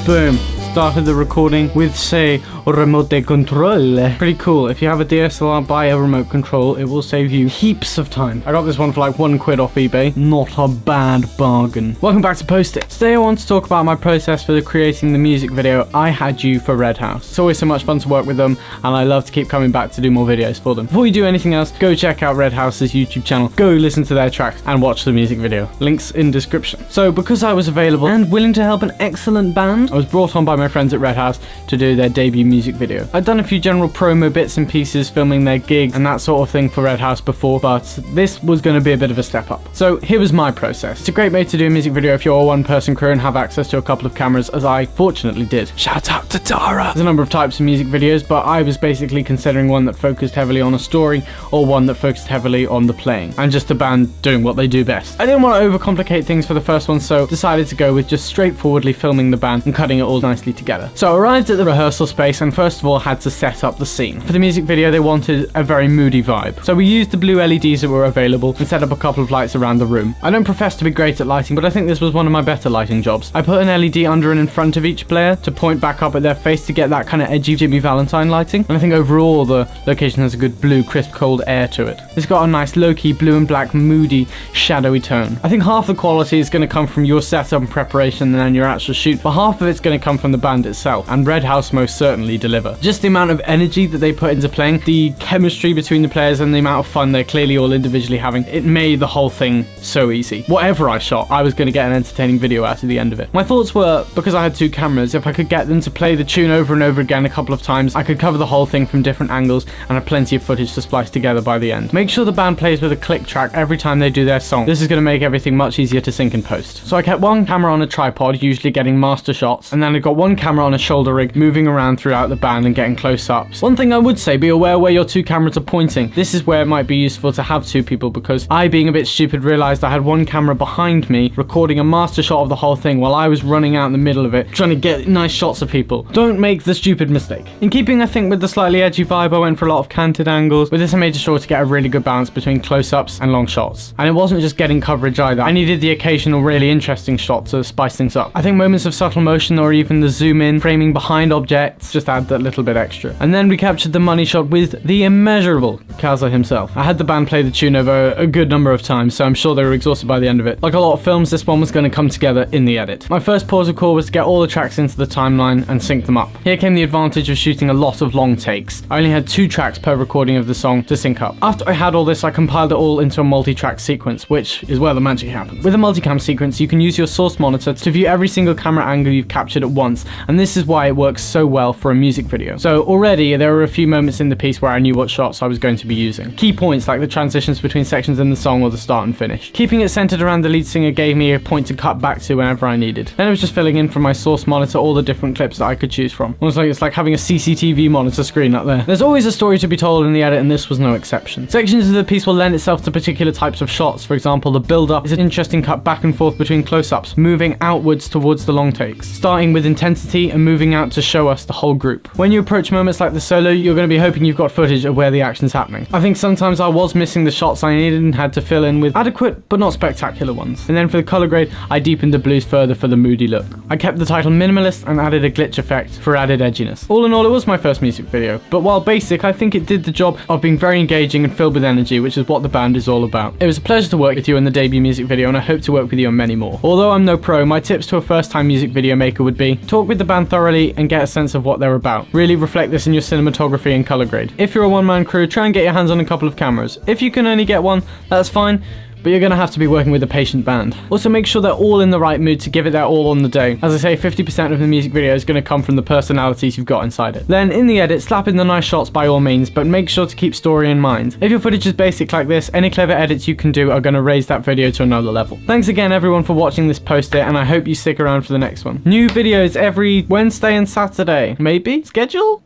Boom. Started the recording with, say, remote control. Pretty cool. If you have a DSLR, buy a remote control. It will save you heaps of time. I got this one for like £1 off eBay. Not a bad bargain. Welcome back to Post It. Today I want to talk about my process for creating the music video I Had You for Red House. It's always so much fun to work with them, and I love to keep coming back to do more videos for them. Before you do anything else, go check out Red House's YouTube channel. Go listen to their tracks and watch the music video. Links in description. So because I was available and willing to help an excellent band, I was brought on by my friends at Red House to do their debut music video. I'd done a few general promo bits and pieces filming their gigs and that sort of thing for Red House before, but this was going to be a bit of a step up. So here was my process. It's a great way to do a music video if you're a one-person crew and have access to a couple of cameras, as I fortunately did. Shout out to Tara! There's a number of types of music videos, but I was basically considering one that focused heavily on a story or one that focused heavily on the playing and just a band doing what they do best. I didn't want to overcomplicate things for the first one, so decided to go with just straightforwardly filming the band and cutting it all nicely together. So I arrived at the rehearsal space and first of all had to set up the scene. For the music video they wanted a very moody vibe, so we used the blue LEDs that were available and set up a couple of lights around the room. I don't profess to be great at lighting, but I think this was one of my better lighting jobs. I put an LED under and in front of each player to point back up at their face to get that kind of edgy Jimmy Valentine lighting, and I think overall the location has a good blue, crisp, cold air to it. It's got a nice low-key blue and black, moody, shadowy tone. I think half the quality is going to come from your setup and preparation and then your actual shoot, but half of it's going to come from the band itself, and Red House most certainly deliver. Just the amount of energy that they put into playing, the chemistry between the players, and the amount of fun they're clearly all individually having, it made the whole thing so easy. Whatever I shot, I was going to get an entertaining video out of the end of it. My thoughts were, because I had two cameras, if I could get them to play the tune over and over again a couple of times, I could cover the whole thing from different angles and have plenty of footage to splice together by the end. Make sure the band plays with a click track every time they do their song. This is going to make everything much easier to sync and post. So I kept one camera on a tripod, usually getting master shots, and then I got one camera on a shoulder rig, moving around throughout the band and getting close-ups. One thing I would say, be aware where your two cameras are pointing. This is where it might be useful to have two people, because I, being a bit stupid, realized I had one camera behind me recording a master shot of the whole thing while I was running out in the middle of it trying to get nice shots of people. Don't make the stupid mistake. In keeping, I think, with the slightly edgy vibe, I went for a lot of canted angles. With this I made sure to get a really good balance between close-ups and long shots. And it wasn't just getting coverage either. I needed the occasional really interesting shot to spice things up. I think moments of subtle motion or even the zoom in, framing behind objects, just add that little bit extra. And then we captured the money shot with the immeasurable Kaza himself. I had the band play the tune over a good number of times, so I'm sure they were exhausted by the end of it. Like a lot of films, this one was going to come together in the edit. My first port of call was to get all the tracks into the timeline and sync them up. Here came the advantage of shooting a lot of long takes. I only had 2 tracks per recording of the song to sync up. After I had all this, I compiled it all into a multi-track sequence, which is where the magic happens. With a multicam sequence, you can use your source monitor to view every single camera angle you've captured at once, and this is why it works so well for a music video. So already there were a few moments in the piece where I knew what shots I was going to be using. Key points like the transitions between sections in the song or the start and finish. Keeping it centered around the lead singer gave me a point to cut back to whenever I needed. Then it was just filling in from my source monitor all the different clips that I could choose from. Honestly, it's like having a CCTV monitor screen up there. There's always a story to be told in the edit, and this was no exception. Sections of the piece will lend itself to particular types of shots. For example, the build-up is an interesting cut back and forth between close-ups, moving outwards towards the long takes, starting with intensity and moving out to show us the whole group. When you approach moments like the solo, you're going to be hoping you've got footage of where the action's happening. I think sometimes I was missing the shots I needed and had to fill in with adequate but not spectacular ones. And then for the color grade, I deepened the blues further for the moody look. I kept the title minimalist and added a glitch effect for added edginess. All in all, it was my first music video, but while basic, I think it did the job of being very engaging and filled with energy, which is what the band is all about. It was a pleasure to work with you on the debut music video, and I hope to work with you on many more. Although I'm no pro, my tips to a first-time music video maker would be talk with the band thoroughly and get a sense of what they're about. Really reflect this in your cinematography and color grade. If you're a one-man crew, try and get your hands on a couple of cameras. If you can only get one, that's fine, but you're going to have to be working with a patient band. Also, make sure they're all in the right mood to give it their all on the day. As I say, 50% of the music video is going to come from the personalities you've got inside it. Then, in the edit, slap in the nice shots by all means, but make sure to keep story in mind. If your footage is basic like this, any clever edits you can do are going to raise that video to another level. Thanks again everyone for watching this post-it, and I hope you stick around for the next one. New videos every Wednesday and Saturday. Maybe? Schedule?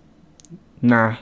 Nah.